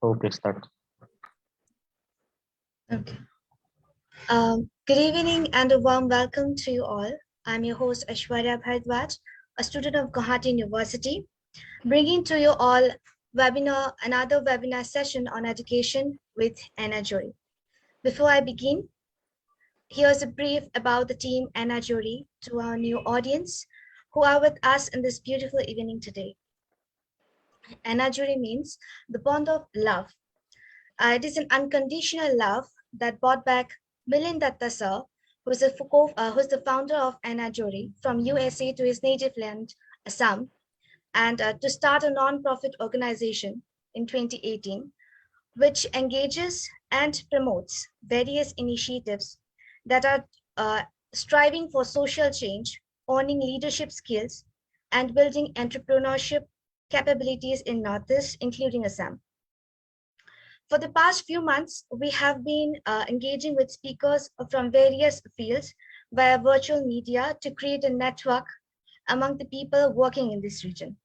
Okay, start. Okay. Good evening and a warm welcome to you all. I'm your host Aishwarya Bhardwaj, a student of Guwahati University, bringing to you all another webinar session on education with Anna Jory. Before I begin, here's a brief about the team Anna Jory to our new audience who are with us in this beautiful evening today. Anna Jory means the bond of love. It is an unconditional love that brought back Milind Datta sir, who's the founder of Anajori, from USA to his native land, Assam, and to start a non-profit organization in 2018, which engages and promotes various initiatives that are striving for social change, owning leadership skills, and building entrepreneurship capabilities in Northeast, including Assam. For the past few months, we have been engaging with speakers from various fields via virtual media to create a network among the people working in this region.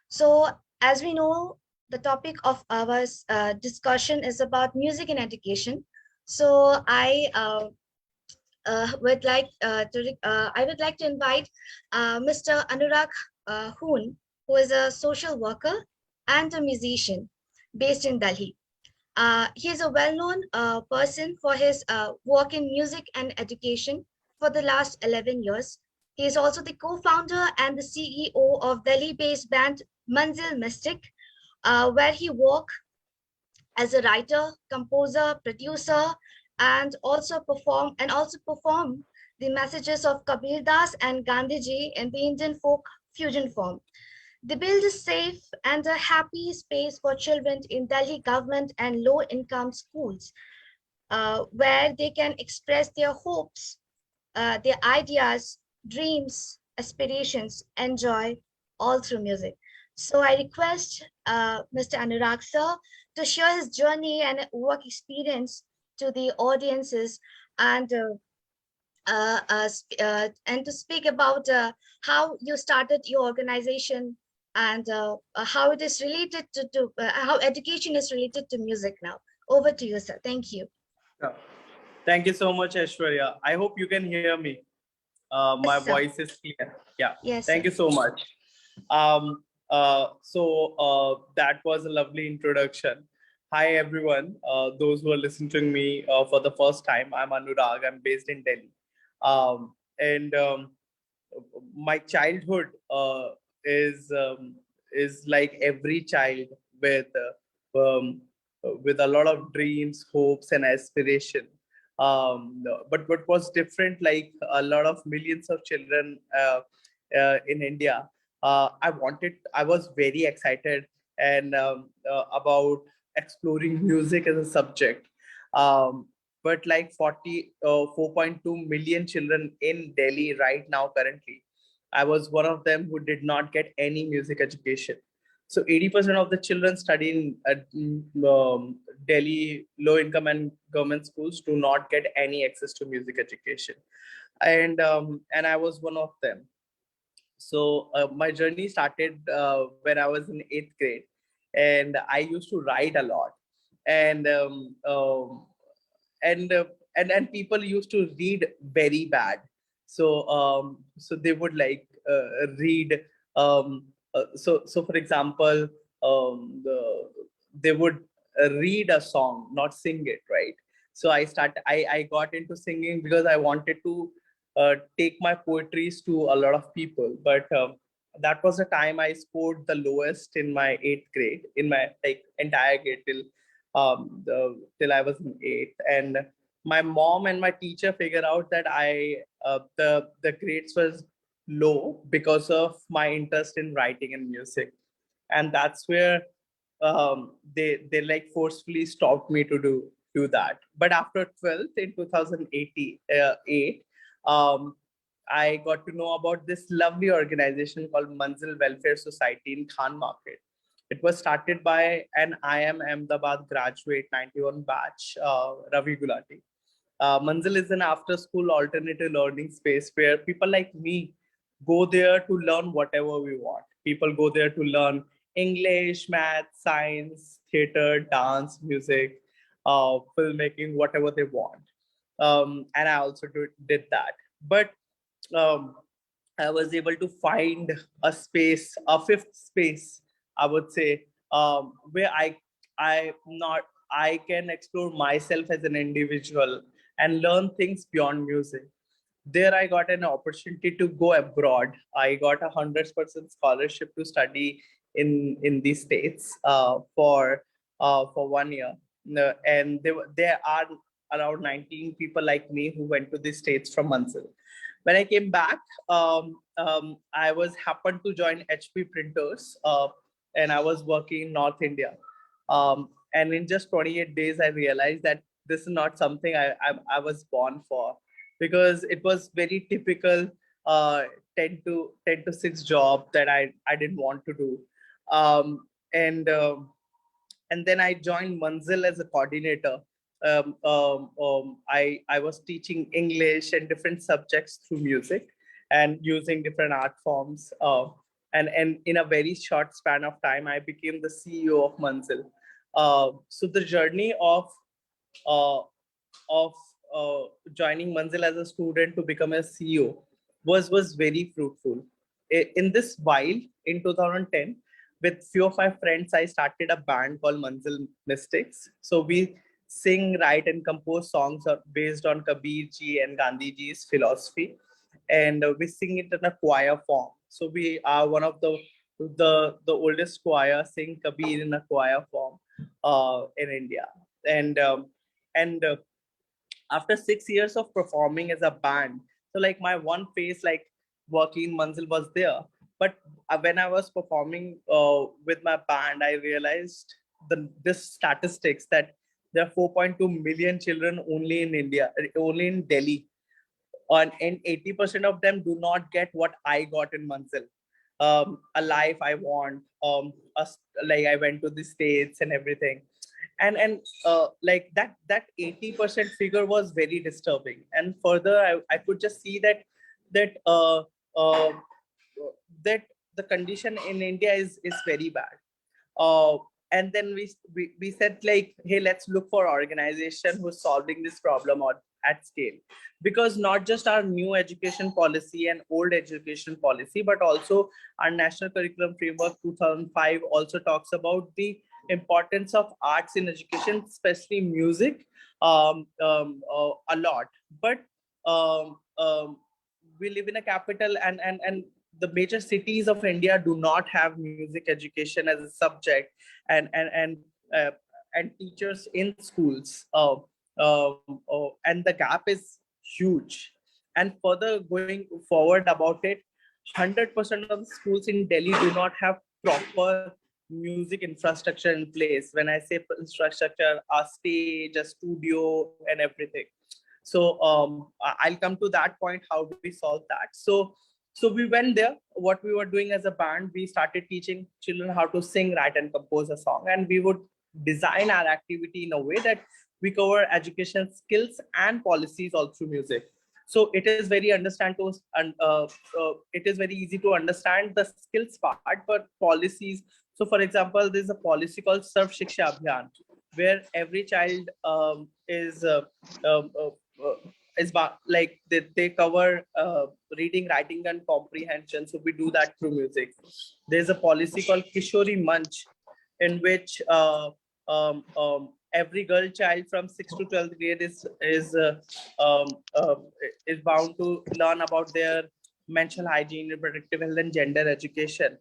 So, as we know, the topic of our discussion is about music and education. So, I would like to invite Mr. Anurag Hoon, who is a social worker and a musician based in Delhi. He is a well-known person for his work in music and education for the last 11 years. He is also the co-founder and the CEO of Delhi-based band Manzil Mystic, where he works as a writer, composer, producer, and also perform the messages of Kabir Das and Gandhiji in the Indian folk fusion form. They build a safe and a happy space for children in Delhi government and low-income schools where they can express their hopes, their ideas, dreams, aspirations, and joy all through music. So I request Mr. Anurag sir to share his journey and work experience to the audiences and and to speak about how you started your organization and how it is related to how education is related to music now. Over to you, sir. Thank you. Yeah. Thank you so much, Aishwarya. I hope you can hear me. My Yes, sir. voice is clear. Yeah. Yes, Thank sir. you so much. That was a lovely introduction. Hi, everyone. Those who are listening to me for the first time, I'm Anurag. I'm based in Delhi. And My childhood is like every child with with a lot of dreams, hopes, and aspiration. But what was different, like a lot of millions of children in India, I was very excited and about exploring music as a subject. Um, but like 4.2 million children in Delhi right now currently, I was one of them who did not get any music education. So 80% of the children studying at Delhi low income and government schools do not get any access to music education, and I was one of them. So my journey started when I was in eighth grade, and I used to write a lot, and and uh, and people used to read very bad. So they would like read. So for example, they would read a song, not sing it, right? So I got into singing because I wanted to take my poetries to a lot of people. But that was the time I scored the lowest in my eighth grade, in my like entire grade till I was in eighth. And my mom and my teacher figured out that the grades was low because of my interest in writing and music, and that's where they like forcefully stopped me to do that. But after 12th in 2008, um, I got to know about this lovely organization called Manzil Welfare Society in Khan Market. It was started by an IIM Ahmedabad graduate 91 batch, Ravi Gulati. Manzil is an after school alternative learning space where people like me go there to learn whatever we want. People go there to learn English, math, science, theater, dance, music, filmmaking, whatever they want. And I also did that. But um, I was able to find a space, a fifth space, I would say, where I can explore myself as an individual and learn things beyond music. There, I got an opportunity to go abroad. I got 100% scholarship to study in the states for 1 year. And there are around 19 people like me who went to the states from Mansell. When I came back, I was happened to join HP Printers, and I was working in North India. And in just 28 days, I realized that this is not something I was born for, because it was very typical uh, 10 to 6 job that I didn't want to do. And and then I joined Manzil as a coordinator. I was teaching English and different subjects through music and using different art forms. And in a very short span of time, I became the CEO of Manzil. So the journey uh, of joining Manzil as a student to become a CEO was very fruitful. In this while, in 2010, with few of my friends, I started a band called Manzil Mystics. So we sing, write, and compose songs based on Kabir ji and Gandhi ji's philosophy, and we sing it in a choir form. So we are one of the oldest choir sing Kabir in a choir form in India, and after 6 years of performing as a band, so like my one phase, like working in Manzil, was there. But when I was performing with my band, I realized this statistics that there are 4.2 million children only in India, only in Delhi, and 80% of them do not get what I got in Manzil. A life I want, like I went to the States and everything. And like that 80% figure was very disturbing. And further, I could just see that uh, that the condition in India is very bad. uh, and then we said, like, hey, let's look for organization who's solving this problem at scale. Because not just our new education policy and old education policy, but also our national curriculum framework 2005 also talks about the importance of arts in education, especially music, a lot. But we live in a capital, and the major cities of India do not have music education as a subject, and and teachers in schools, and the gap is huge. And further going forward about it, 100% of the schools in Delhi do not have proper music infrastructure in place. When I say infrastructure, a stage, a studio, and everything. So I'll come to that point, how do we solve that. So we went there. What we were doing as a band, we started teaching children how to sing, write, and compose a song. And we would design our activity in a way that we cover education skills and policies all through music. So it is very understand to and it is very easy to understand the skills part, but policies. So for example, there's a policy called Sarv Shiksha Abhiyan, where every child um, uh, uh, like they cover reading, writing, and comprehension. So we do that through music. There's a policy called Kishori Manch, in which every girl child from 6th to 12th grade um, uh, is bound to learn about their mental hygiene, reproductive health, and gender education.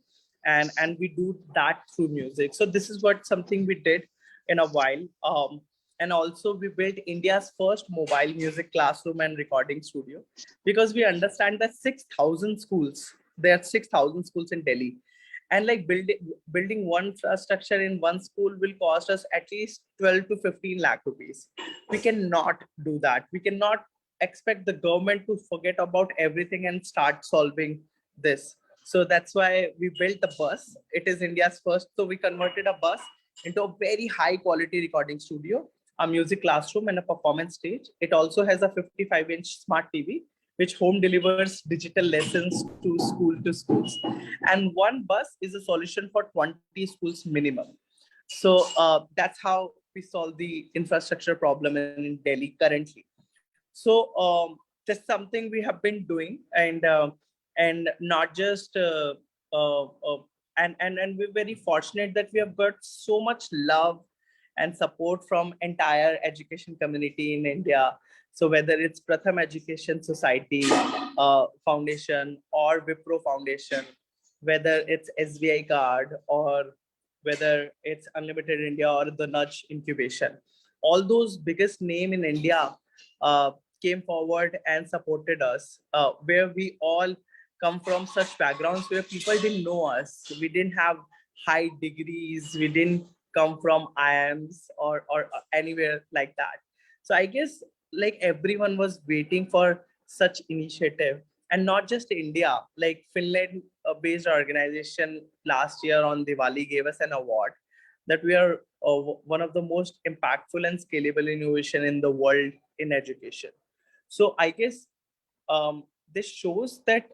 And we do that through music. So this is what something we did in a while. And also we built India's first mobile music classroom and recording studio, because we understand that 6,000 schools, there are 6,000 schools in Delhi, and like building one infrastructure in one school will cost us at least 12 to 15 lakh rupees. We cannot do that. We cannot expect the government to forget about everything and start solving this. So that's why we built the bus. It is India's first. So we converted a bus into a very high quality recording studio, a music classroom, and a performance stage. It also has a 55-inch smart TV which home delivers digital lessons to schools. And one bus is a solution for 20 schools minimum. So that's how we solve the infrastructure problem in Delhi currently. So that's something we have been doing, and not just and we're very fortunate that we have got so much love and support from entire education community in India. So whether it's Pratham Education Society Foundation or Wipro Foundation, whether it's SBI Card, or whether it's Unlimited India or the Nudge Incubation, all those biggest name in India uh, came forward and supported us, where we all come from such backgrounds where people didn't know us. We didn't have high degrees. We didn't come from IIMs or anywhere like that. So I guess like everyone was waiting for such initiative, and not just India. Like Finland based organization last year on Diwali gave us an award that we are one of the most impactful and scalable innovation in the world in education. So I guess this shows that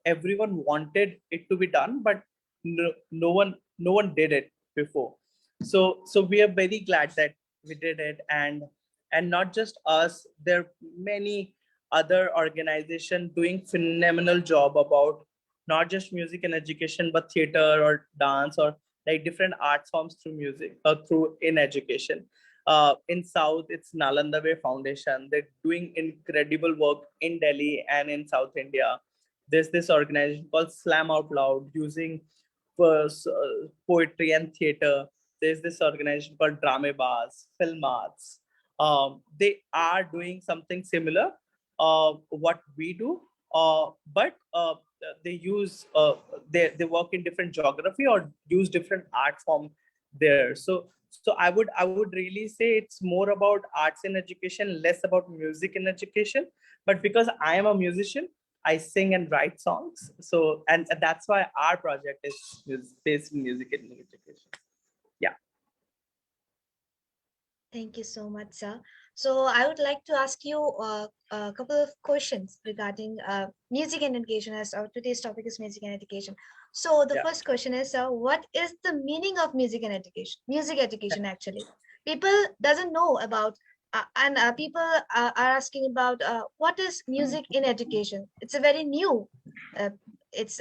everyone wanted it to be done, but no one did it before. So we are very glad that we did it, and not just us. There are many other organizations doing phenomenal job about not just music and education, but theater or dance or like different art forms through music or through in education. In South, it's Nalanda Way Foundation. They're doing incredible work in Delhi and in South India. There's this organization called Slam Out Loud using poetry and theater. There's this organization called Dramebaz, Film Arts. They are doing something similar, what we do, but they use they work in different geography or use different art form there. So I would really say it's more about arts in education, less about music in education. But because I am a musician, I sing and write songs. So and that's why our project is based in music in education. Yeah. Thank you so much, sir. So I would like to ask you a couple of questions regarding music and education, as our today's topic is music and education. So the Yeah. first question is, what is the meaning of music and education? Music education, actually, people doesn't know about, and people are asking about what is music in education. It's a very new. Uh, it's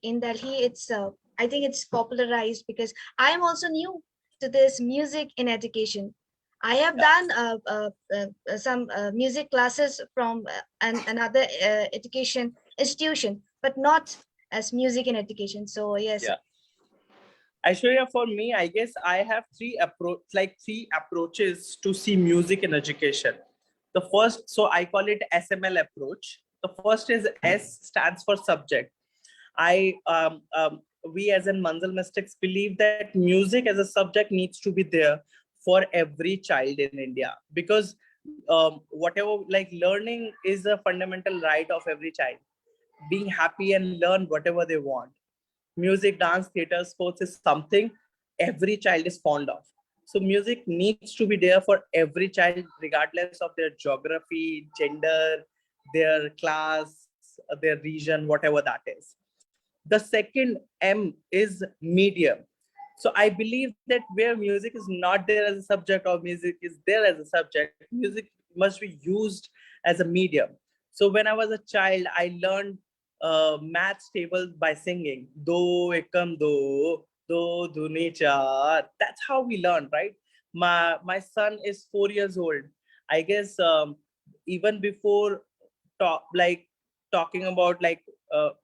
in Delhi. It's I think it's popularized because I am also new to this music in education. I have Yeah. done some music classes from another education institution, but not as music in education. So yes, Yeah. Aishwarya, for me, I guess I have three approaches to see music in education. The first, so I call it SML approach. The first is S stands for subject. I we as in Manzal Mystics believe that music as a subject needs to be there for every child in India, because whatever, like, learning is a fundamental right of every child. Being happy and learn whatever they want. Music, dance, theater, sports is something every child is fond of. So music needs to be there for every child, regardless of their geography, gender, their class, their region, whatever that is. The second M is medium. So I believe that where music is not there as a subject or music is there as a subject, music must be used as a medium. So when I was a child, I learned maths tables by singing. Do ekam do duni char. That's how we learn, right? My son is 4 years old. I guess even before like talking about like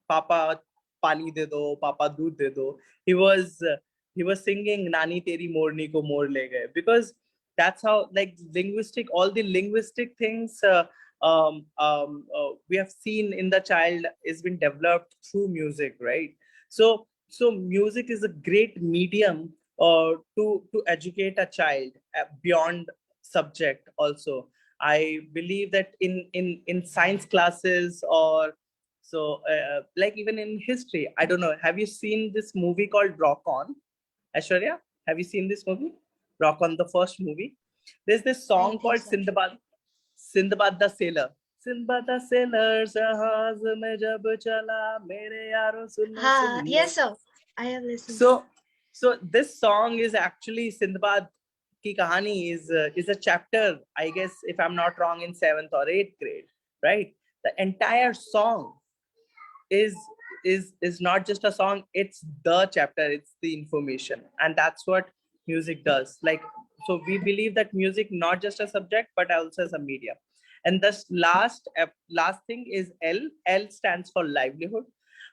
Papa pani de do, Papa doodh de do, he was uh, he was singing Nani Teri Morni Ko Mor Le Gaye, because that's how, like, all the linguistic things we have seen in the child is been developed through music, right? So music is a great medium to educate a child beyond subject also. I believe that in science classes, or so like even in history, I don't know, have you seen this movie called Rock On? Ashwarya, have you seen this movie? Rock On, the first movie. There's this I song think called so. Sindbad the Sailor. Simba था sailor जहाज में जब चला मेरे यारों सुनो Ha, सुनो. yes, sir. I have listened. So, so this song is actually Sindbad ki kahani is a chapter, I guess, if I'm not wrong, in 7th or 8th grade, right? The entire song is is not just a song, it's the chapter, it's the information, and that's what music does. Like, so we believe that music not just a subject but also as a media. And this last thing is L stands for livelihood.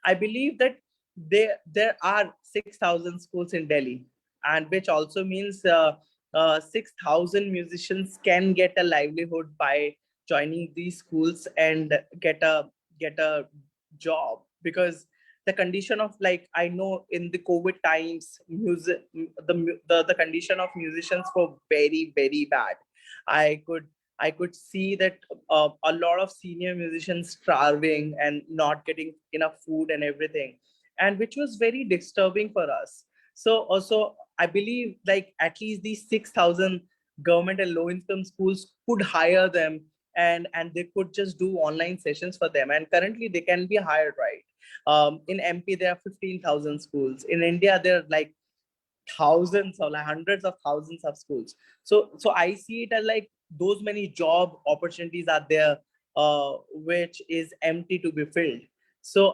I believe that there are 6,000 schools in Delhi, and which also means 6,000 musicians can get a livelihood by joining these schools and get a job. Because the condition of, like, I know in the COVID times, music, the condition of musicians were very very bad. I could see that a lot of senior musicians starving and not getting enough food and everything, and which was very disturbing for us. So also I believe, like, at least these 6,000 government and low income schools could hire them, and they could just do online sessions for them, and currently they can be hired, right? In MP there are 15,000 schools. In India there are like thousands or like hundreds of thousands of schools. So I see it as like those many job opportunities are there, which is empty to be filled. So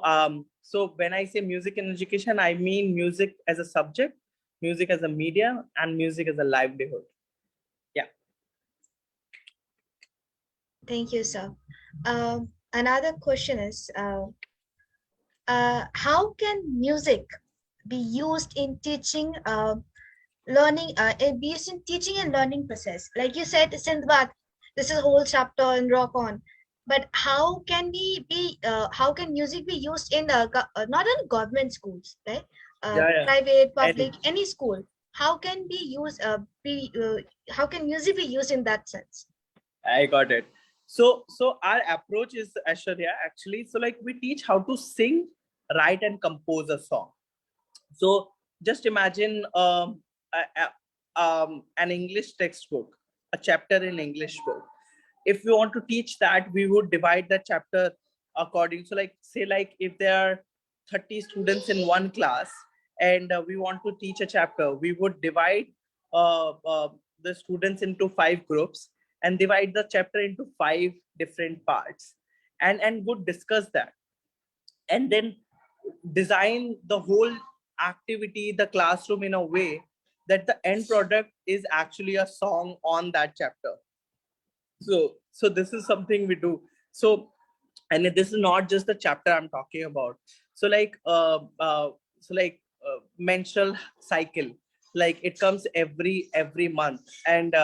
when I say music in education, I mean music as a subject, music as a media, and music as a livelihood. Yeah. Thank you, sir. Another question is, how can music be used in teaching, learning, be used in teaching and learning process? Like you said, Sindbad, this is a whole chapter in rock on. But how can music be used in not in government schools, right? Yeah, yeah. Private, And public, any school. How can be used? How can music be used in that sense? I got it. So our approach is, Aishwarya, actually, so like we teach how to sing, write, and compose a song. So just imagine an English textbook, a chapter in English book. If we want to teach that, we would divide that chapter according. So, like, say, like, if there are 30 students in one class, and we want to teach a chapter, we would divide the students into 5 groups and divide the chapter into 5 different parts, and would discuss that, and then design the whole activity, the classroom, in a way that the end product is actually a song on that chapter. So this is something we do. So, and this is not just the chapter I'm talking about. So like menstrual cycle, like it comes every month, and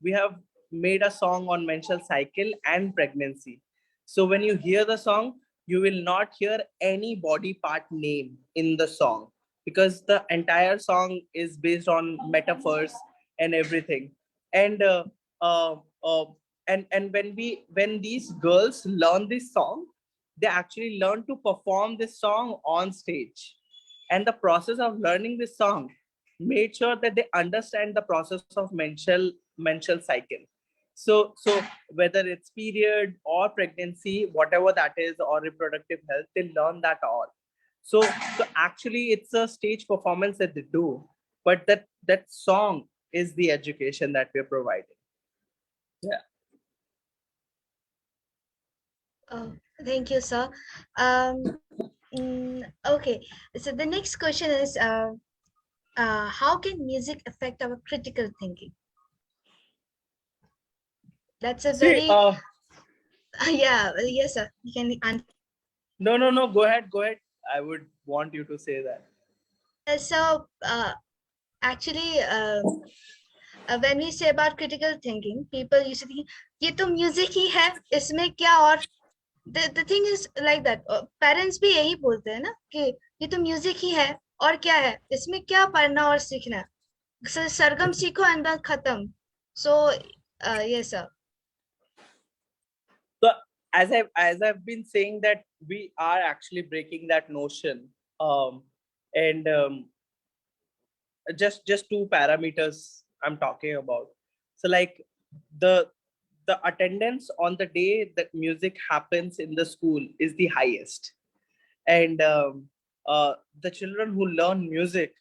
we have made a song on menstrual cycle and pregnancy. So when you hear the song, you will not hear any body part name in the song, because the entire song is based on metaphors and everything. And uh, uh, and when these girls learn this song, they actually learn to perform this song on stage. And the process of learning this song made sure that they understand the process of menstrual cycle. So whether it's period or pregnancy, whatever that is, or reproductive health, they learn that all. So actually it's a stage performance that they do, but that song is the education that we're providing. Yeah. Oh, thank you, sir. Um, okay, so the next question is, how can music affect our critical thinking? That's a See, very, yeah, yes, sir. You can answer. no, go ahead, go ahead. I would want you to say that. So, actually, when we say about critical thinking, people usually think, ये तो music ही है, इसमें क्या और the thing is like that. Parents भी यही बोलते हैं ना कि ये तो music ही है और क्या है, इसमें क्या पढ़ना और सीखना है? सरगम सीखो and then खत्म. So, yes, sir. So as I've been saying that we are actually breaking that notion, and just two parameters I'm talking about. So like the the attendance on the day that music happens in the school is the highest. And the children who learn music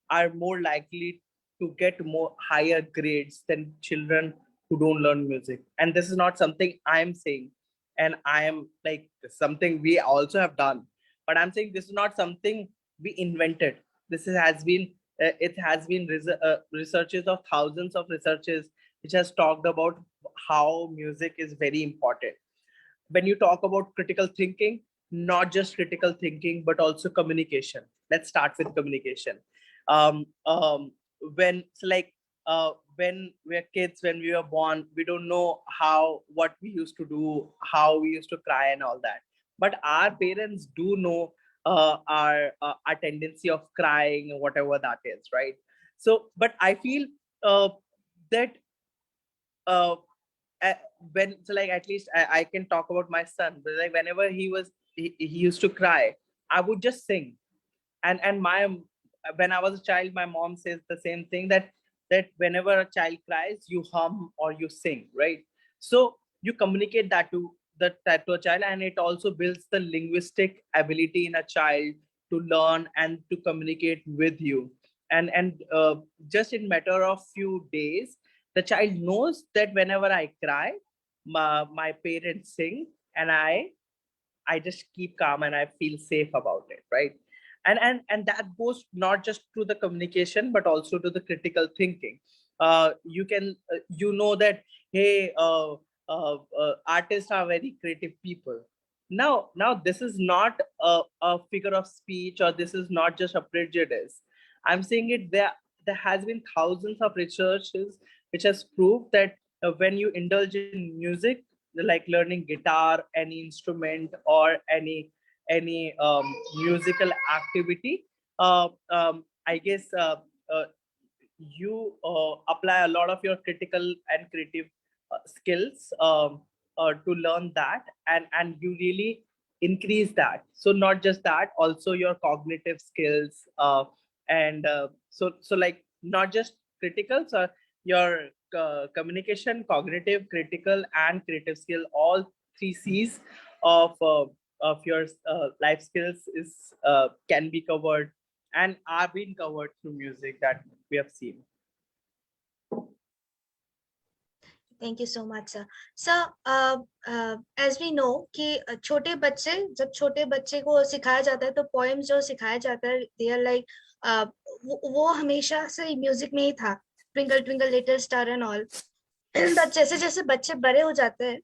are more likely to get more higher grades than children who don't learn music. And this is not something I'm saying, and I am like something we also have done, but I'm saying this is not something we invented. Has been it has been researches of thousands of researchers which has talked about how music is very important. When you talk about critical thinking, not just critical thinking, but also communication. Let's start with communication. Um, um, when so like when we're kids, when we were born, we don't know what we used to do, how we used to cry, and all that. But our parents do know our tendency of crying, whatever that is, right? So, but I feel that uh, uh, when so like at least I can talk about my son, but like whenever he used to cry, I would just sing. And my when I was a child, my mom says the same thing, that whenever a child cries, you hum or you sing, right? So you communicate that to a child, and it also builds the linguistic ability in a child to learn and to communicate with you. And just in matter of few days, the child knows that whenever I cry, my parents sing, and I just keep calm and I feel safe about it, right? And that goes not just to the communication but also to the critical thinking. You can you know that, hey, artists are very creative people. Now this is not a figure of speech, or this is not just a prejudice. I'm saying it, there has been thousands of researches which has proved that when you indulge in music, like learning guitar, any instrument, or any musical activity, I guess uh, you apply a lot of your critical and creative skills to learn that, and you really increase that. So not just that, also your cognitive skills, and like not just critical, so your communication, cognitive, critical, and creative skill, all three C's of your life skills is can be covered and are being covered through music that we have seen. Thank you so much, sir. Sir, as we know कि छोटे बच्चे, जब छोटे बच्चे को सिखाया जाता है तो पोएम्स जो सिखाया जाता है, they are like वो हमेशा से म्यूजिक में ही था, twinkle twinkle little star and all. But जैसे जैसे बच्चे बड़े हो जाते हैं,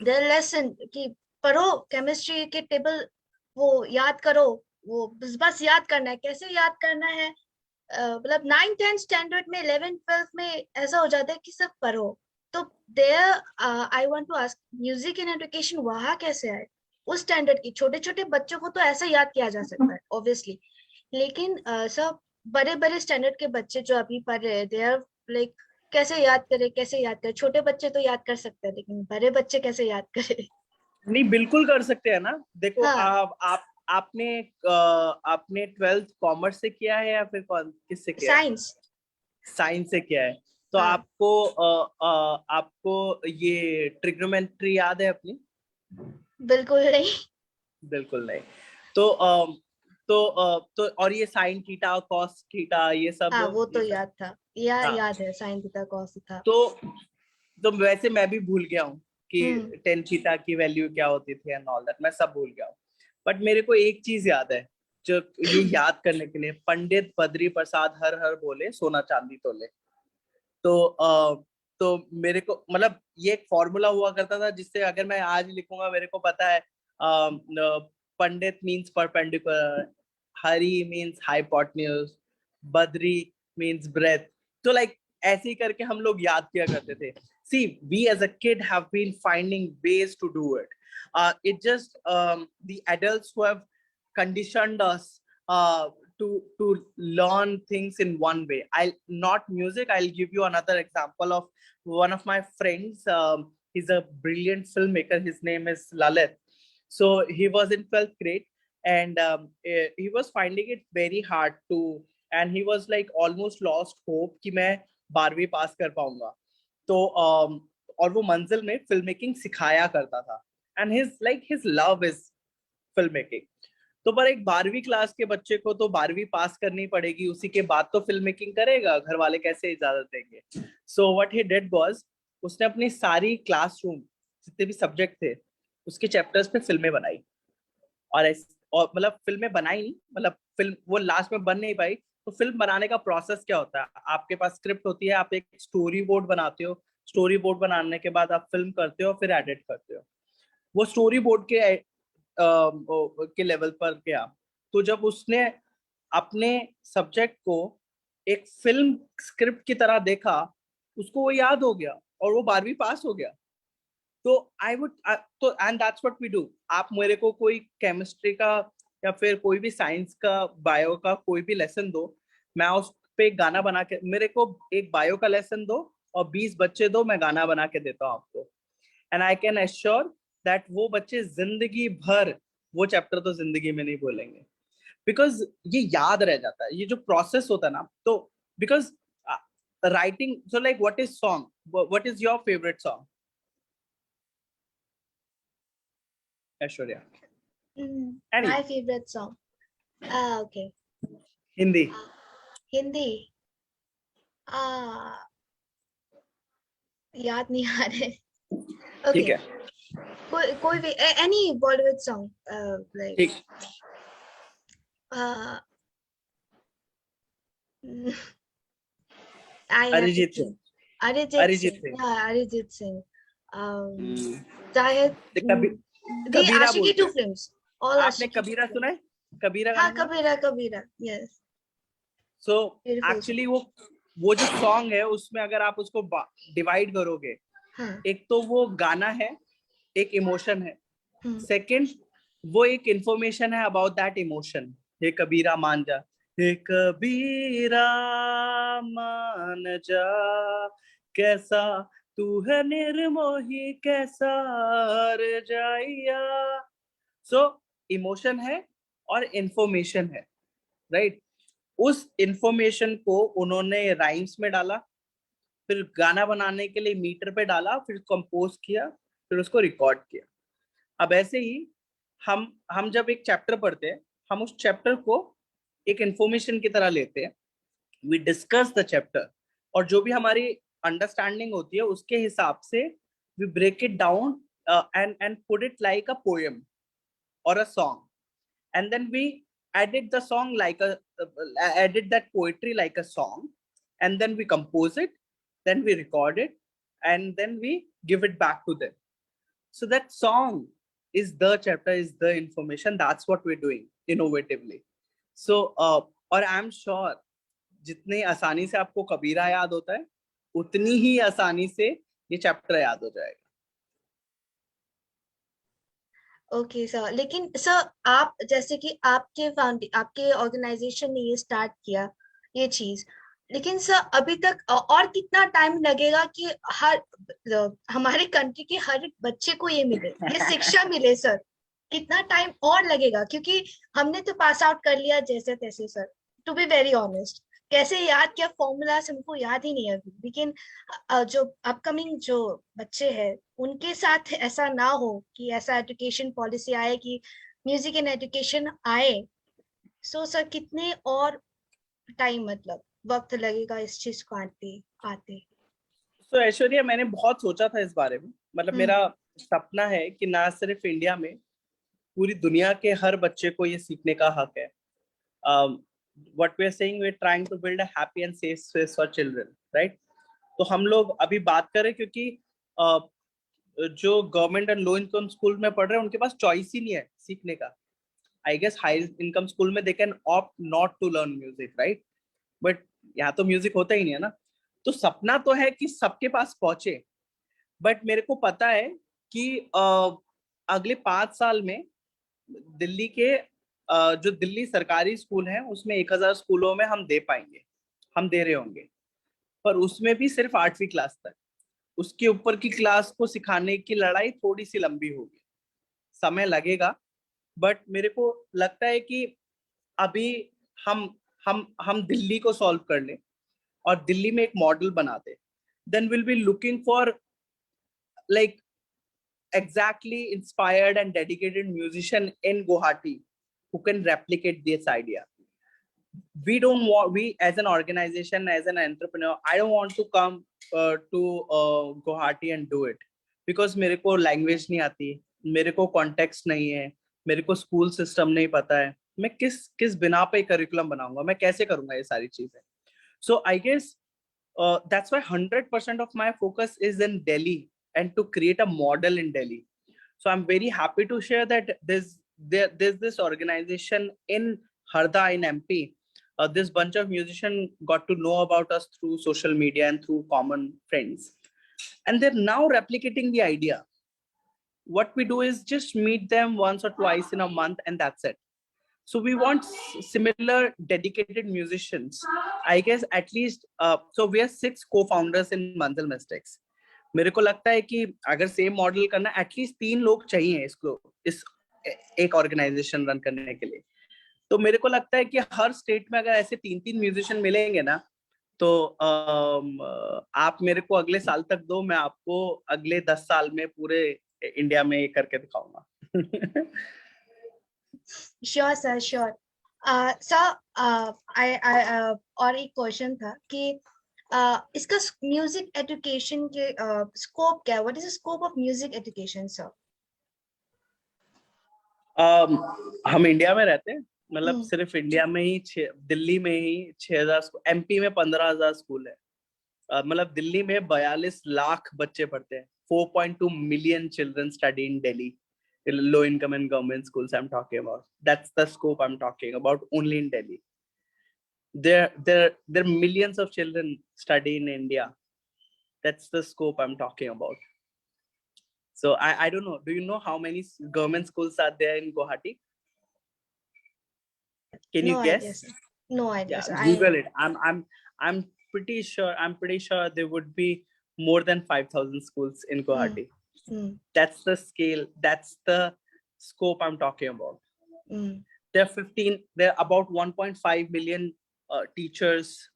देयर लेसन कि पढ़ो केमिस्ट्री के टेबल, वो याद करो, वो बस याद करना है. कैसे याद करना है? मतलब 9th 10th स्टैंडर्ड में, 11th 12th में ऐसा हो जाता है कि सब पढ़ो. तो there I want to ask, music in education वहां कैसे आए? उस स्टैंडर्ड की छोटे छोटे बच्चों को तो ऐसा याद किया जा सकता है ऑब्वियसली, लेकिन सब बड़े बड़े स्टैंडर्ड के बच्चे जो अभी पढ़ रहे हैं, दे आर लाइक कैसे याद करे, कैसे याद करे? छोटे बच्चे तो याद कर सकते हैं, लेकिन बड़े बच्चे कैसे याद करे? नहीं, बिल्कुल कर सकते हैं ना. देखो, हाँ. आप आपने आपने 12th कॉमर्स से किया है या फिर किससे किया है? साइंस. साइंस से किया है. तो हाँ. आपको ये ट्रिग्नोमेट्री याद है अपनी? बिल्कुल नहीं. बिल्कुल नहीं. तो तो और ये साइन थीटा, कॉस थीटा, ये सब हाँ, वो तो ये सब. याद था, हाँ. याद है, साइन थीटा कॉस थीटा. तो वैसे मैं भी भूल गया हूँ हम्म. कि टेन थीटा की वैल्यू क्या होती थी एंड ऑल दैट, मैं सब भूल गया हूँ. बट मेरे को एक चीज याद है, जो ये याद करने के लिए, पंडित बद्री प्रसाद हर हर बोले, सोना चांदी तोले. तो तो मेरे को मतलब ये एक फॉर्मूला हुआ करता था, जिससे अगर मैं आज लिखूंगा, मेरे को पता है Pandit means perpendicular, Hari means hypotenuse, Badri means breadth. तो लाइक ऐसे ही करके हम लोग याद किया करते थे. See, we as a kid have been finding ways to do it. It just the adults who have conditioned us to learn things in one way. I'll not music. I'll give you another example of one of my friends. He's a brilliant filmmaker. His name is Lalit. So he was in 12th grade, and he was finding it very hard to, and he was like almost lost hope कि मैं 12वीं पास कर पाऊंगा. तो और वो मंजिल में फिल्म मेकिंग सिखाया करता था, and his love is film making. तो पर एक 12वीं क्लास के बच्चे को तो 12वीं पास करनी पड़ेगी, उसी के बाद तो फिल्म मेकिंग करेगा, घर वाले कैसे इजाजत देंगे। So what he did was, उसने अपनी सारी क्लासरूम जितने भी सब्जेक्ट थे उसके चैप्टर्स पे फिल्में बनाई। और मतलब फिल्में बनाई नहीं, मतलब फिल्म वो लास्ट में बन नहीं पाई। तो फिल्म बनाने का प्रोसेस क्या होता है, आपके पास स्क्रिप्ट होती है, आप एक स्टोरी बोर्ड बनाते हो, स्टोरी बोर्ड बनाने के बाद आप फिल्म करते हो, फिर एडिट करते हो। वो स्टोरी बोर्ड के लेवल पर गया। तो जब उसने अपने सब्जेक्ट को एक फिल्म स्क्रिप्ट की तरह देखा, उसको वो याद हो गया और वो 12वीं पास हो गया। तो आई वुड, तो and that's what we do. आप मेरे को कोई केमिस्ट्री का या फिर कोई भी साइंस का, बायो का कोई भी लेसन दो, मैं उस पे एक गाना बना के, मेरे को एक बायो का लेसन दो और 20 बच्चे दो, मैं गाना बना के देता हूँ आपको। And I can assure that वो बच्चे जिंदगी भर वो चैप्टर तो जिंदगी में नहीं भूलेंगे, बिकॉज ये याद रह जाता है, ये जो प्रोसेस होता है ना। तो because writing, so like what is song, what is your favourite song Aishwarya? Any My favorite song. Okay. Hindi? Hindi. Ah, याद नहीं आ रहे. ठीक Okay. है, कोई भी any Bollywood song. Like ठीक। uh, I have to Arijit think. Singh. Arijit Arijit Singh. Singh. Yeah, Arijit Singh. Um, हम्म, चाहे कबी, the कबीरा Ashiki बोलते two हैं। films. All आपने Ashiki two कबीरा सुना films. है? कबीरा हाँ, गाना सुना? कबीरा कबीरा. Yes. सो Beautiful song. एक्चुअली वो जो सॉन्ग है उसमें अगर आप उसको डिवाइड करोगे, हाँ. एक तो वो गाना है, एक इमोशन है, हम्म. सेकंड वो एक इंफॉर्मेशन है अबाउट दैट इमोशन। हे कबीरा मान जा, हे कबीरा मान जा, कैसा तू है निर्मोही, कैसा हर जाइया। सो इमोशन है और इंफॉर्मेशन है, राइट? उस इंफॉर्मेशन को उन्होंने राइम्स में डाला, फिर गाना बनाने के लिए मीटर पे डाला, फिर कंपोज किया, फिर उसको रिकॉर्ड किया। अब ऐसे ही हम जब एक चैप्टर पढ़ते हैं, हम उस चैप्टर को एक इंफॉर्मेशन की तरह लेते हैं, वी डिस्कस द चैप्टर, और जो भी हमारी अंडरस्टैंडिंग होती है उसके हिसाब से we break it down and put it like a poem or a song, and then we edit the song like a edit that poetry like a song, and then we compose it, then we record it, and then we give it back to them. So that song is the chapter, is the information. That's what we're doing innovatively. So और I am sure जितनी आसानी से आपको कबीरा याद होता है, उतनी ही आसानी से ये चैप्टर याद हो जाएगा। ओके सर, लेकिन सर आप जैसे कि आपके ऑर्गेनाइजेशन ने ये स्टार्ट किया ये चीज, लेकिन सर अभी तक और कितना टाइम लगेगा कि हमारे कंट्री के हर एक बच्चे को ये मिले, ये शिक्षा मिले सर? कितना टाइम और लगेगा? क्योंकि हमने तो पास आउट कर लिया जैसे तैसे sir, to be very honest. कैसे याद किया फॉर्मूलाज हमको याद ही नहीं है अभी, लेकिन जो अपकमिंग जो बच्चे हैं उनके साथ ऐसा ना हो कि ऐसा एजुकेशन पॉलिसी आए कि म्यूजिक एंड एजुकेशन आए। सो सर कितने और टाइम मतलब वक्त लगेगा इस चीज को आते आते? तो ऐश्वर्या, मैंने बहुत सोचा था इस बारे में। मतलब हम्म. मेरा सपना है कि ना सिर्फ इंडिया में, पूरी दुनिया के हर बच्चे को ये सीखने का हक है। What we are saying, we are trying to build a happy and safe space for children, right? तो हम लोग अभी बात करें, क्योंकि जो government and low income school में पढ़ रहे हैं उनके पास चॉइस ही नहीं है सीखने का। I guess high income school में they can opt not to learn music, right? But यहाँ तो म्यूजिक होता ही नहीं है ना। तो सपना तो है कि सबके पास पहुंचे, बट मेरे को पता है कि अगले 5 साल में दिल्ली के जो दिल्ली सरकारी स्कूल हैं उसमें 1000 स्कूलों में हम दे पाएंगे, हम दे रहे होंगे, पर उसमें भी सिर्फ 8वीं क्लास तक। उसके ऊपर की क्लास को सिखाने की लड़ाई थोड़ी सी लंबी होगी, समय लगेगा। बट मेरे को लगता है कि अभी हम हम दिल्ली को सॉल्व कर लें और दिल्ली में एक मॉडल बना दे, then will be looking for like exactly inspired and dedicated musician in Guwahati who can replicate this idea. We don't want, we as an organization, as an entrepreneur, I don't want to come to Guwahati and do it because मेरे को language नहीं आती, मेरे को context नहीं है, मेरे को school system नहीं पता है, मैं किस किस बिना पे curriculum बनाऊंगा, मैं कैसे करूंगा ये सारी चीजें. So I guess that's why 100% of my focus is in Delhi and to create a model in Delhi. So I'm very happy to share that there's this organization in Harda in MP. This bunch of musicians got to know about us through social media and through common friends. And they're now replicating the idea. What we do is just meet them once or twice in a month, and that's it. So we want similar dedicated musicians. I guess at least so we are 6 co-founders in Manzil Mystics. मेरे को लगता है कि अगर same model करना at least 3 लोग चाहिए इसको इस एक ऑर्गेनाइजेशन रन करने के लिए. तो मेरे को लगता है कि हर स्टेट में अगर ऐसे 3-3 म्यूजिशियन मिलेंगे ना तो आप मेरे को अगले साल तक दो, मैं आपको अगले 10 साल में पूरे इंडिया में ये करके दिखाऊंगा. Sure, sir, sure. Sir, और एक क्वेश्चन था कि इसका म्यूजिक एजुकेशन के स्कोप क्या है? What is the scope of music education, sir? हम इंडिया में रहते हैं, मतलब सिर्फ इंडिया में ही दिल्ली में ही 6000, एमपी में 15,000 स्कूल है. मतलब दिल्ली में 42 लाख बच्चे पढ़ते हैं. 4.2 million children study in Delhi. Low income and government schools I'm talking about. That's the scope I'm talking about only in Delhi. There are millions of children study in India. That's the scope I'm talking about. So I don't know. Do you know how many government schools are there in Guwahati? Can you guess? Idea, sir. No idea. Yeah, Sir. Google it. I'm pretty sure there would be more than 5,000 schools in Guwahati. That's the scale. That's the scope I'm talking about. There are about 1.5 million teachers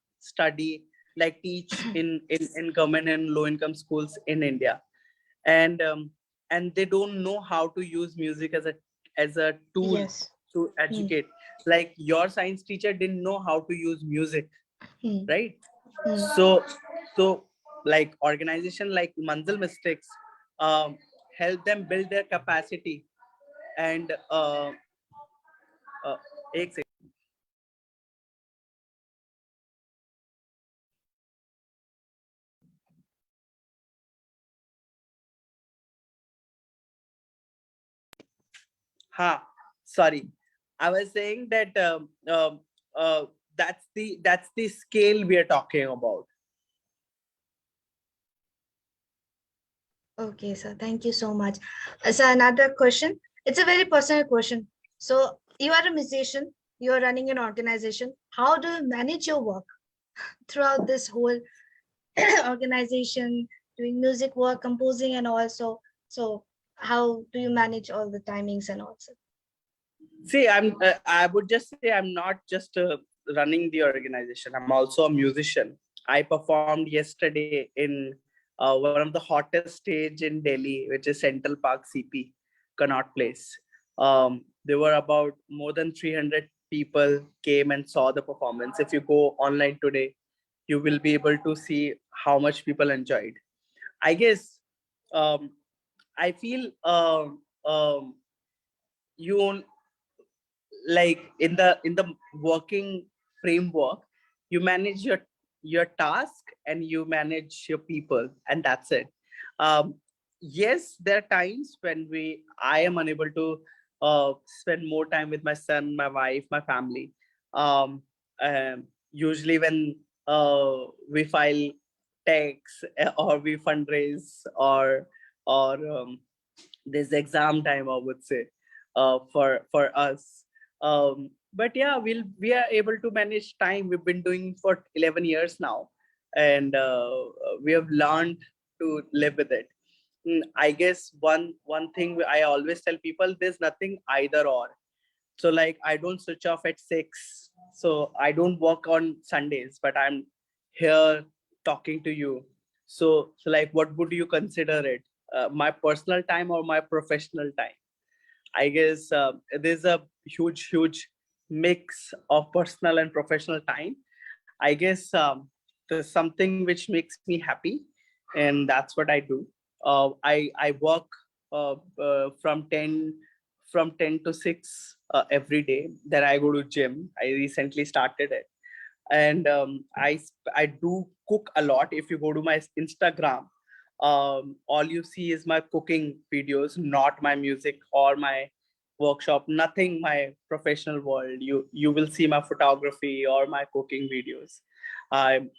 teach in government and low income schools in India, and they don't know how to use music as a tool to educate. Like your science teacher didn't know how to use music, right? So like organization like Manzil Mystics help them build their capacity and एक second. Sorry, I was saying that that's the scale we are talking about. Okay, sir. Thank you so much. So another question. It's a very personal question. So you are a musician. You are running an organization. How do you manage your work throughout this whole organization, doing music work, composing, and also? So how do you manage all the timings and also? See, I would just say I'm not just running the organization. I'm also a musician. I performed yesterday in one of the hottest stage in Delhi, which is Central Park CP, Connaught Place. There were about more than 300 people came and saw the performance. If you go online today, you will be able to see how much people enjoyed. I guess I feel you like in the working framework, you manage your task and you manage your people, and that's it. Yes, there are times when I am unable to spend more time with my son, my wife, my family. Usually when we file tax or we fundraise or there's exam time, I would say, for us. But yeah, we are able to manage time. We've been doing for 11 years now, and we have learned to live with it. I guess one thing I always tell people, there's nothing either or. So like I don't switch off at 6, so I don't work on Sundays, but I'm here talking to you. So like what would you consider it? my personal time or my professional time. I guess there's a huge mix of personal and professional time. I guess there's something which makes me happy, and that's what I do. I work uh, from 10 to 6 every day. Then I go to gym. I recently started it, and I do cook a lot. If you go to my Instagram, all you see is my cooking videos, not my music or my workshop. Nothing my professional world. You will see my photography or my cooking videos. I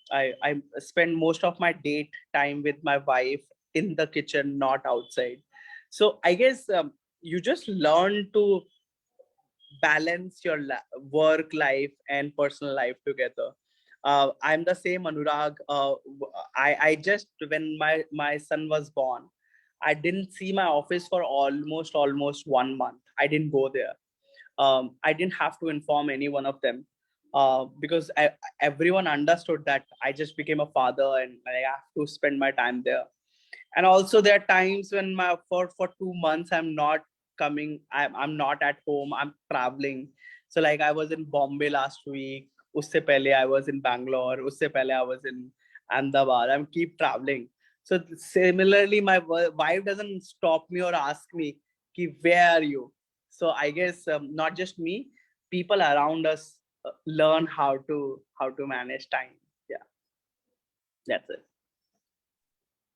spend most of my date time with my wife in the kitchen, not outside. So I guess you just learn to balance your work life and personal life together. I'm the same Anurag. I just, when my son was born, I didn't see my office for almost 1 month. I didn't go there. I didn't have to inform any one of them, because everyone understood that I just became a father and I have to spend my time there. And also there are times when my for 2 months I'm not coming. I'm not at home. I'm traveling. So like I was in Bombay last week. Usse pehle I was in Bangalore. Usse pehle I was in Ahmedabad. I'm keep traveling. So similarly, my wife doesn't stop me or ask me, "Ki where are you?" So I guess not just me, people around us learn how to manage time. Yeah, that's it.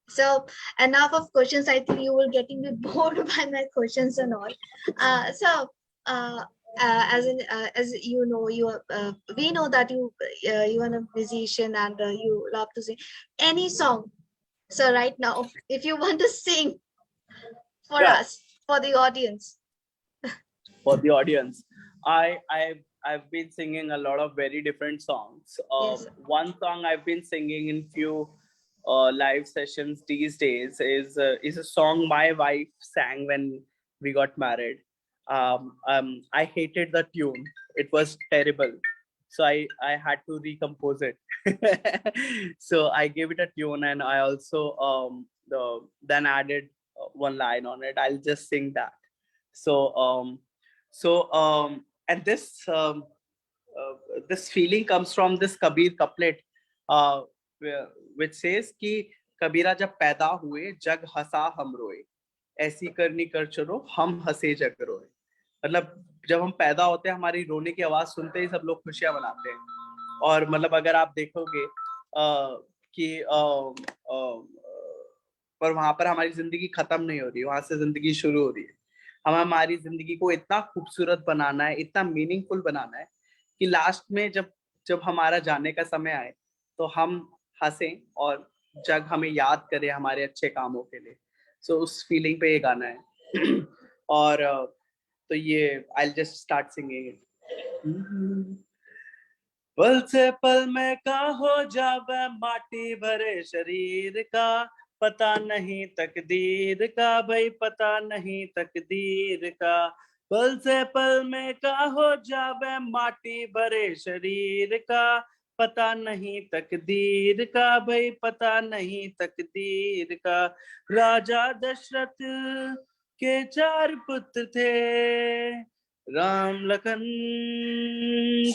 So enough of questions. I think you will getting me bored by my questions and all. So uh, as you know, we know that you are a musician and you love to sing any song. So right now, if you want to sing for Yeah. us, for the audience, For the audience. I've been singing a lot of very different songs. yes. One song I've been singing in few live sessions these days is a song my wife sang when we got married. I hated the tune. It was terrible. So I had to recompose it. So I gave it a tune, and I also then added one line on it. I'll just sing that. So and this feeling comes from this Kabir couplet, uh, which says कि कबीरा जब पैदा हुए जग हंसा हम रोए, ऐसी करनी कर चलो हम हंसे जग रोए. मतलब जब हम पैदा होते हैं हमारी रोने की आवाज सुनते ही सब लोग खुशियां मनाते हैं. और मतलब अगर आप देखोगे कि पर वहां पर हमारी जिंदगी खत्म नहीं हो रही, वहां से जिंदगी शुरू हो रही है. हमें हमारी जिंदगी को इतना खूबसूरत बनाना है, इतना मीनिंगफुल बनाना है कि लास्ट में जब जब हमारा जाने का समय आए तो हम हंसें और जग हमें याद करे हमारे अच्छे कामों के लिए. सो उस फीलिंग पे ये गाना है. और तो ये आई जस्ट स्टार्ट सिंगिंग. पल से पल में का हो जावे माटी भरे शरीर का, पता नहीं तकदीर का भाई, पता नहीं तकदीर का. पल से पल में का हो जावे माटी भरे शरीर का, पता नहीं तकदीर का भाई, पता नहीं तकदीर का. राजा दशरथ के 4 पुत्र थे, राम लखन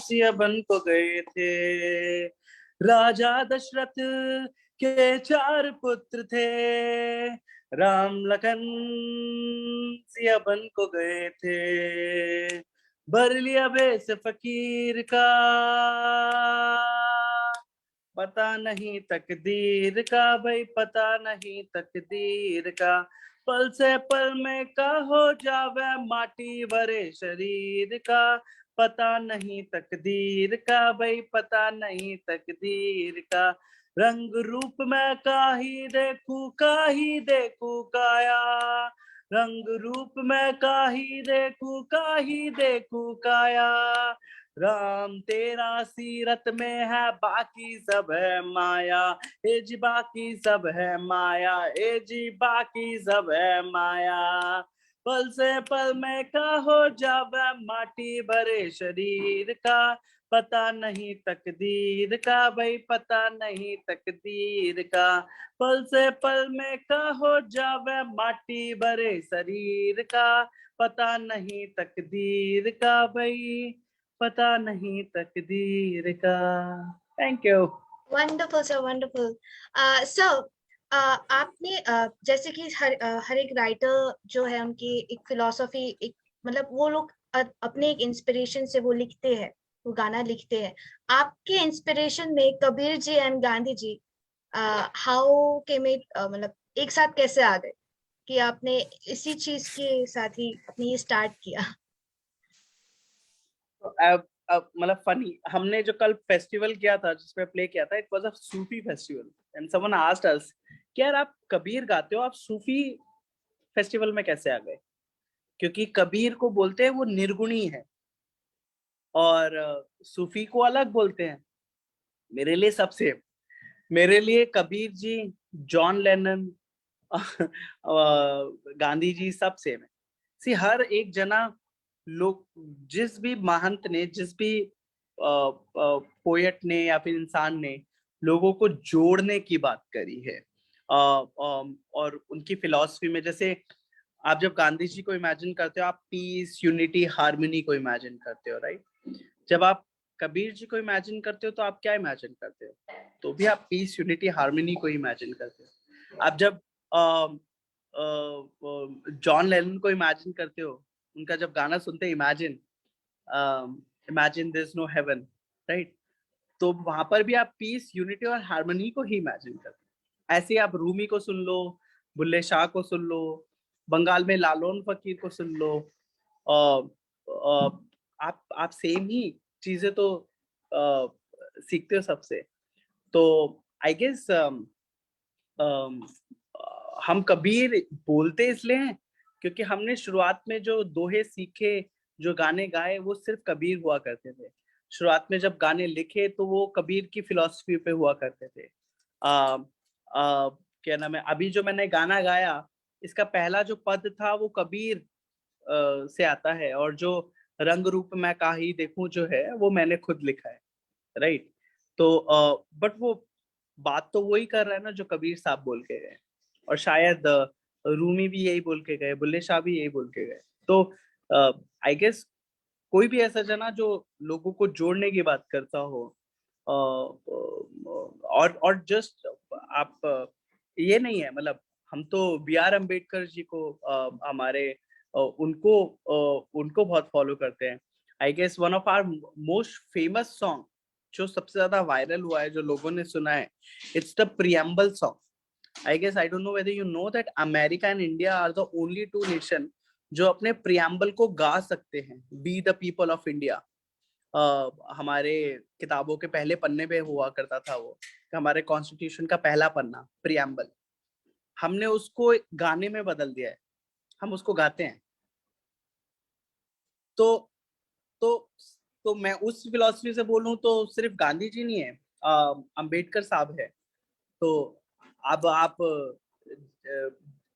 सिया बन को गए थे. राजा दशरथ के 4 पुत्र थे, राम लखन सिया बन को गए थे. भर लिया भेष फकीर का, पता नहीं तकदीर का भाई, पता नहीं तकदीर का. पल से पल में का हो जावे माटी भरे शरीर का, पता नहीं तकदीर का भाई, पता नहीं तकदीर का. रंग रूप में काही देखू काया, रंग रूप में काही देखू काया. राम तेरा सीरत में है, बाकी सब है माया, ए जी बाकी सब है माया, ए जी बाकी सब है माया. पल से पल में का हो जावे माटी भरे शरीर का, पता नहीं तकदीर का भाई, पता नहीं तकदीर का। पल से पल में का हो जावे माटी भरे शरीर का, पता नहीं तकदीर का भाई, पता नहीं तकदीर का। Thank you. Wonderful sir, wonderful. Sir, आपने जैसे कि हर एक राइटर जो है उनकी एक फिलॉसफी, एक मतलब वो लोग अपने एक इंस्पिरेशन से वो लिखते हैं, वो गाना लिखते हैं। आपके इंस्पिरेशन में कबीर जी एंड गांधी जी हाउ के में मतलब एक साथ कैसे आ गए कि आपने इसी चीज के साथ ही आपने ये स्टार्ट किया? अब मतलब फनी, हमने जो कल फेस्टिवल किया था जिसमें प्ले किया था, it was a Sufi festival, and someone asked us कि यार आप कबीर गाते हो, आप सूफी फेस्टिवल में कैसे आ गए? क्योंकि कबीर को बोलते हैं वो निर्गुणी है, और सूफी को अलग बोलते हैं। मेरे लिए सब सेम। मेरे लिए कबीर जी, जॉन लेनन, गांधी जी सब सेम है। सी हर एक जना, लोग, जिस भी महंत ने, जिस भी पोएट ने या फिर इंसान ने लोगों को जोड़ने की बात करी है, और उनकी फिलॉसफी में, जैसे आप जब गांधी जी को इमेजिन करते हो, आप पीस, यूनिटी, हार्मनी को इमेजिन करते हो, राइट? जब आप कबीर जी को इमेजिन करते हो तो आप क्या इमेजिन करते हो? तो भी आप पीस, यूनिटी, हार्मनी को इमेजिन करते हो। आप जब जॉन लेनन को इमेजिन करते हो, उनका जब गाना सुनते हैं, imagine, imagine there is no heaven, right? तो वहां पर भी आप पीस, यूनिटी और हार्मनी को ही इमेजिन करते हो। ऐसे ही आप रूमी को सुन लो, बुल्ले शाह को सुन लो, बंगाल में लालोन फकीर को सुन लो, आप सेम ही चीजें तो सीखते हो सबसे। तो आई गेस हम कबीर बोलते इसलिए हैं क्योंकि हमने शुरुआत में जो दोहे सीखे, जो गाने गाए, वो सिर्फ कबीर हुआ करते थे। शुरुआत में जब गाने लिखे तो वो कबीर की फिलॉसफी पे हुआ करते थे। आ, आ, क्या नाम है, अभी जो मैंने गाना गाया, इसका पहला जो पद था वो कबीर से आता है, और जो रंग रूप मैं काही देखूं जो है वो मैंने खुद लिखा है, राइट? तो बट वो बात तो वही कर रहा है ना जो कबीर साहब बोल के गए, और शायद रूमी भी यही बोल के गए, बुल्ले शाह भी यही बोल के गए। तो आई गेस कोई भी ऐसा जना जो लोगों को जोड़ने की बात करता हो, और जस्ट आप ये नहीं है, मतलब हम तो बी आर अम्बेडकर जी को हमारे उनको बहुत फॉलो करते हैं। I guess one of our most famous song जो सबसे ज्यादा वायरल हुआ है, जो लोगों ने सुना है, it's the preamble song. I guess I don't know whether you know that America and India are the only two nation जो अपने प्रियम्बल को गा सकते हैं। We the people of India, हमारे किताबों के पहले पन्ने पे हुआ करता था वो, हमारे कॉन्स्टिट्यूशन का पहला पन्ना प्रियम्बल, हमने उसको गाने में बदल दिया है, हम उसको गाते हैं। तो तो तो मैं उस फिलॉसफी से बोलूं तो सिर्फ गांधी जी नहीं है, अंबेडकर साहब है। तो अब आप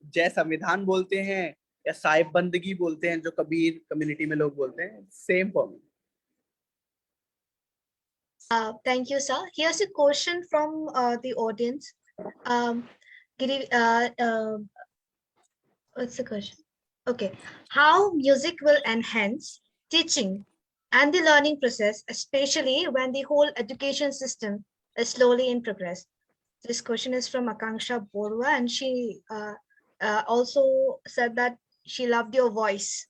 जय संविधान बोलते हैं या साहिब बंदगी बोलते हैं, जो कबीर कम्युनिटी में लोग बोलते हैं, same for me. Thank you, sir. Here's a question from the audience. Um, what's the question? Okay. How music will enhance teaching and the learning process, especially when the whole education system is slowly in progress? This question is from Akanksha Borwa, and she also said that she loved your voice.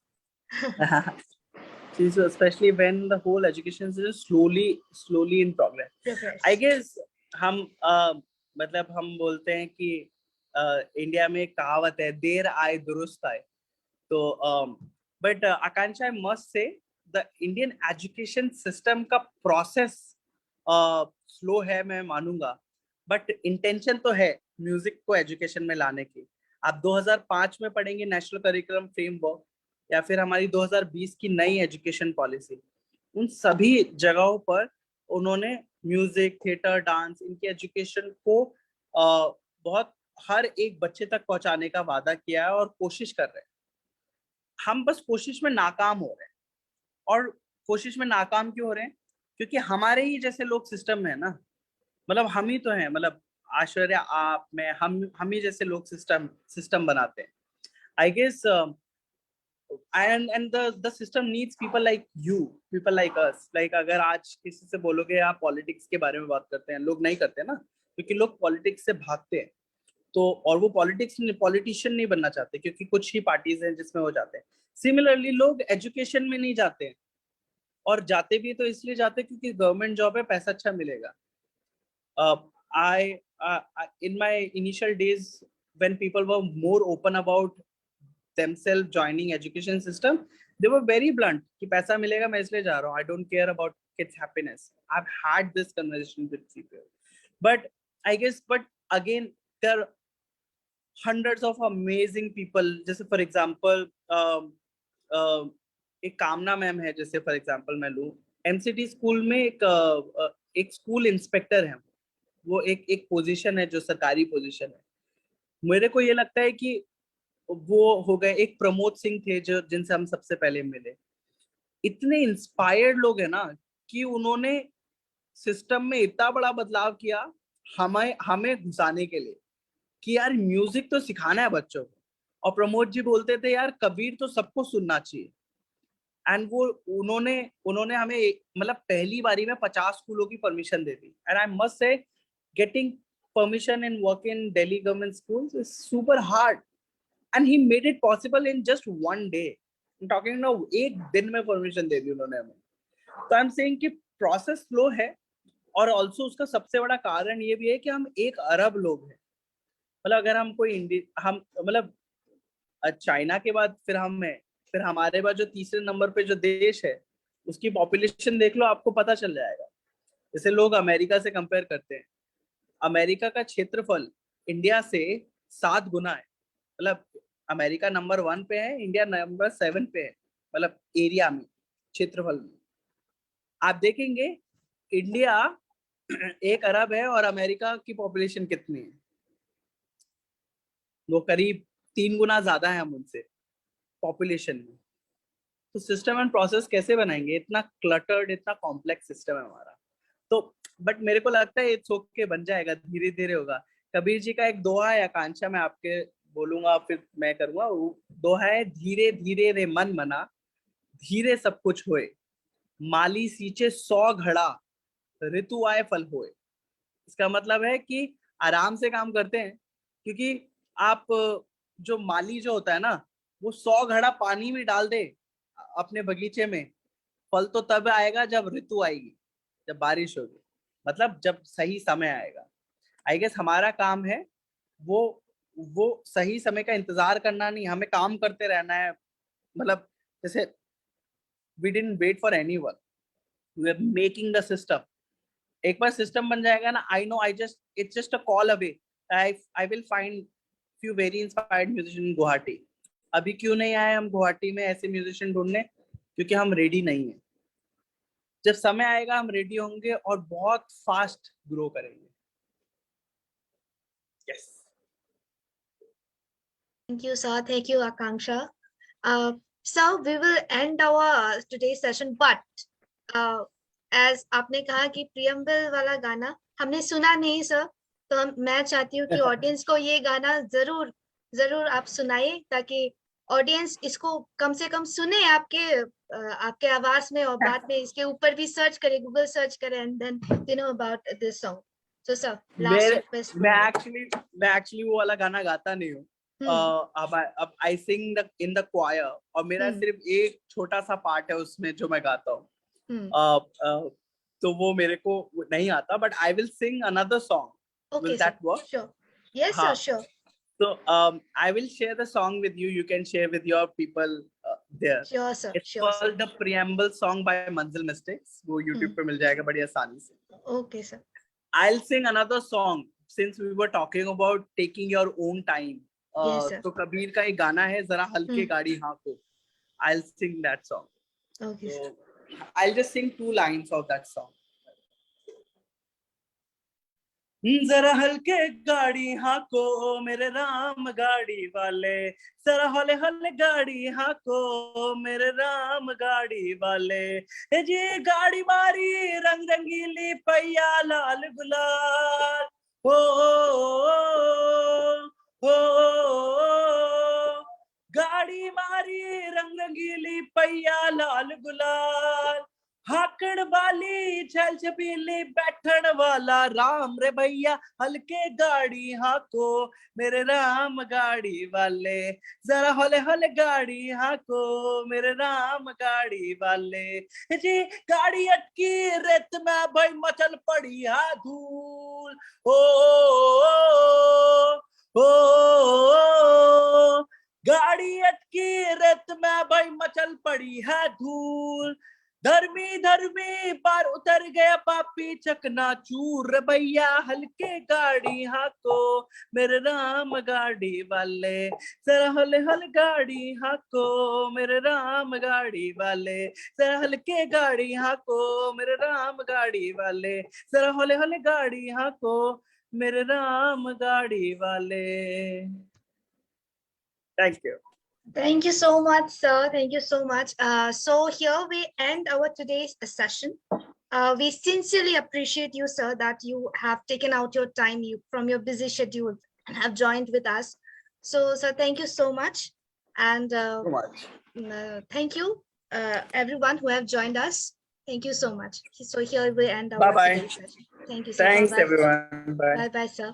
So especially when the whole education is slowly in progress. I Progress. guess हम मतलब हम बोलते हैं कि India में एक कहावत है, देर आए दुरुस्त आए। तो but Akanksha, I must say the Indian education system का प्रोसेस स्लो है, मैं मानूंगा, बट इंटेंशन तो है म्यूजिक को एजुकेशन में लाने की। आप 2005 में पढ़ेंगे नेशनल करिकुलम फ्रेमवर्क, या फिर हमारी 2020 की नई एजुकेशन पॉलिसी, उन सभी जगहों पर उन्होंने म्यूजिक, थिएटर, डांस, इनकी एजुकेशन को बहुत हर एक बच्चे तक पहुंचाने का वादा किया है और कोशिश कर रहे हैं। हम बस कोशिश में नाकाम हो रहे हैं। और कोशिश में नाकाम क्यों हो रहे हैं? क्योंकि हमारे ही जैसे लोग सिस्टम में है ना, मतलब हम ही तो हैं, मतलब आश्चर्य, आप, मैं, हम ही जैसे लोग सिस्टम सिस्टम बनाते हैं, I guess. And the system needs people like you, people like us. Like अगर आज किसी से बोलोगे आप पॉलिटिक्स के बारे में बात करते हैं, लोग नहीं करते ना, क्योंकि लोग पॉलिटिक्स से भागते हैं। तो और वो पॉलिटिशियन नहीं बनना चाहते, क्योंकि कुछ ही पार्टीज हैं जिसमें हो जाते हैं। सिमिलरली लोग एजुकेशन में नहीं जाते हैं, और जाते भी तो इसलिए जाते हैं क्योंकि गवर्नमेंट जॉब है, पैसा अच्छा मिलेगा। I in my initial days, when people were more open about themselves joining education system, they were very blunt कि पैसा मिलेगा मैं इसलिए जा रहा हूँ, I don't care about kids happiness. I've had this conversation with people, but I guess, but again, there are hundreds of amazing people. जैसे for example, एक कामना मैम है, जैसे फॉर एग्जांपल मैं लूँ, एमसीटी स्कूल में एक स्कूल इंस्पेक्टर है। वो एक पोजीशन है जो सरकारी पोजीशन है। मेरे को ये लगता है कि वो हो गए। एक प्रमोद सिंह थे जो जिनसे हम सबसे पहले मिले। इतने इंस्पायर्ड लोग हैं ना कि उन्होंने सिस्टम में इतना बड़ा बदलाव किया, हमें हमें घुसाने के लिए, कि यार म्यूजिक तो सिखाना है बच्चों को। और प्रमोद जी बोलते थे यार कबीर तो सबको सुनना चाहिए। एंड वो उन्होंने उन्होंने हमें मतलब पहली बारी में 50 स्कूलों की permission they the. And I must say getting permission and work in Delhi government schools is super hard, and he made it possible in just one day. I'm talking now, एक दिन में परमिशन दे दी उन्होंने हमें। तो I am saying कि process slow है, और also उसका सबसे बड़ा कारण ये भी है कि हम 1 अरब लोग हैं। मतलब अगर हम कोई हम मतलब चाइना के बाद फिर हम हैं, फिर हमारे बाद जो तीसरे नंबर पे जो देश है, उसकी पॉपुलेशन देख लो, आपको पता चल जाएगा। जैसे लोग अमेरिका से कंपेयर करते हैं, अमेरिका का क्षेत्रफल इंडिया से 7 गुना है। मतलब अमेरिका नंबर 1 पे है, इंडिया नंबर 7 पे है, मतलब एरिया में, क्षेत्रफल में। आप देखेंगे इंडिया 1 अरब है और अमेरिका की पॉपुलेशन कितनी है? वो करीब 3 गुना ज्यादा है हम उनसे पॉपुलेशन में। तो सिस्टम एंड प्रोसेस कैसे बनाएंगे? इतना क्लटर्ड, इतना कॉम्प्लेक्स सिस्टम है हमारा। तो बट मेरे को लगता है इट्स ओके, बन जाएगा, धीरे धीरे होगा। कबीर जी का एक दोहा है, आकांक्षा, मैं आपके बोलूंगा फिर मैं करूंगा। वो दोहा है, धीरे धीरे रे मन मना, धीरे सब कुछ होए, माली सींचे 100 घड़ा, ऋतु आए फल होए। इसका मतलब है कि आराम से काम करते हैं, क्योंकि आप जो माली जो होता है ना, वो 100 घड़ा पानी भी डाल दे अपने बगीचे में, फल तो तब आएगा जब ऋतु आएगी, जब बारिश होगी, मतलब जब सही समय आएगा। आई गेस हमारा काम है वो वो सही समय का इंतजार करना नहीं, हमें काम करते रहना है। मतलब जैसे we didn't wait for anyone, we are making the system. एक बार सिस्टम बन जाएगा ना, I know, I just it's just a call away. I will find few very inspired musician in Guwahati. अभी क्यों नहीं आए हम गुवाहाटी में ऐसे म्यूजिशियन ढूंढने? क्योंकि हम रेडी नहीं है। जब समय आएगा हम रेडी होंगे और बहुत फास्ट ग्रो करेंगे। Yes. Thank you, sir. Thank you, Akanksha. So we will end our today's session, but uh, as आपने कहा कि प्रियम्बल वाला गाना हमने सुना नहीं सर, तो मैं चाहती हूँ कि ऑडियंस को ये गाना जरूर जरूर आप सुनाइए, ताकि ऑडियंस इसको कम से कम सुने आपके आवाज में, और बाद में इसके ऊपर भी सर्च करे, गूगल सर्च करे, and then you know about this song. So sir, last मेरे रिक्वेस्ट मैं फ्रॉम एक्चुअली मैं एक्चुअली वो वाला गाना गाता नहीं हूँ। यू। अब आई सिंग इन द क्वायर, और मेरा सिर्फ एक छोटा सा पार्ट है उसमें जो मैं गाता हूँ। तो वो मेरे को नहीं आता, but I will sing another song. Will Okay, sir. That work? Sure. Yes, sir. हाँ। Sure. So I will share the song with you. You can share with your people there. Sure, sir. It's Sure, sir. called the Preamble Song by Manzil Mistakes. वो YouTube पे मिल जाएगा बड़ी आसानी से। Okay, sir. I'll sing another song since we were talking about taking your own time. Yes, sir. तो कबीर का एक गाना है, जरा हल्के गाड़ी हाँको। I'll sing that song. Okay, sir. So I'll just sing 2 lines of that song. जरा हल्के गाड़ी हाको मेरे राम गाड़ी वाले, जरा हौले हौले गाड़ी हाको मेरे राम गाड़ी वाले। ए जी गाड़ी मारी रंग रंगीली पैया लाल गुलाल, हो हो गाड़ी मारी रंग रंगीली पैया लाल गुलाल, हाकड़ वाली छल छबीली बैठन वाला राम रे भैया, हल्के गाड़ी हाको मेरे राम गाड़ी वाले, जरा हौले हौले गाड़ी हाको मेरे राम गाड़ी वाले। जी गाड़ी अटकी रेत में भाई मचल पड़ी है धूल, ओ, ओ, गाड़ी अटकी रेत में भाई मचल पड़ी है धूल, धर्मी धर्मी पार उतर गया पापी चकना चूर भैया, हल्के गाड़ी हाको मेरे राम गाड़ी वाले, जरा हौले हौले गाड़ी हाको मेरे राम गाड़ी वाले, जरा हल्के गाड़ी हाको मेरे राम गाड़ी वाले, जरा हौले हौले गाड़ी हाको मेरे राम गाड़ी वाले। Thank you. Thank you so much, sir. Thank you so much. So here we end our today's session. We sincerely appreciate you, sir, that you have taken out your time from your busy schedule and have joined with us. So, sir, thank you so much. And So much. thank you, everyone who have joined us. Thank you so much. So here we end Bye our bye. today's session. Thank you, sir. Thanks Bye-bye. everyone. Bye. Bye-bye, sir.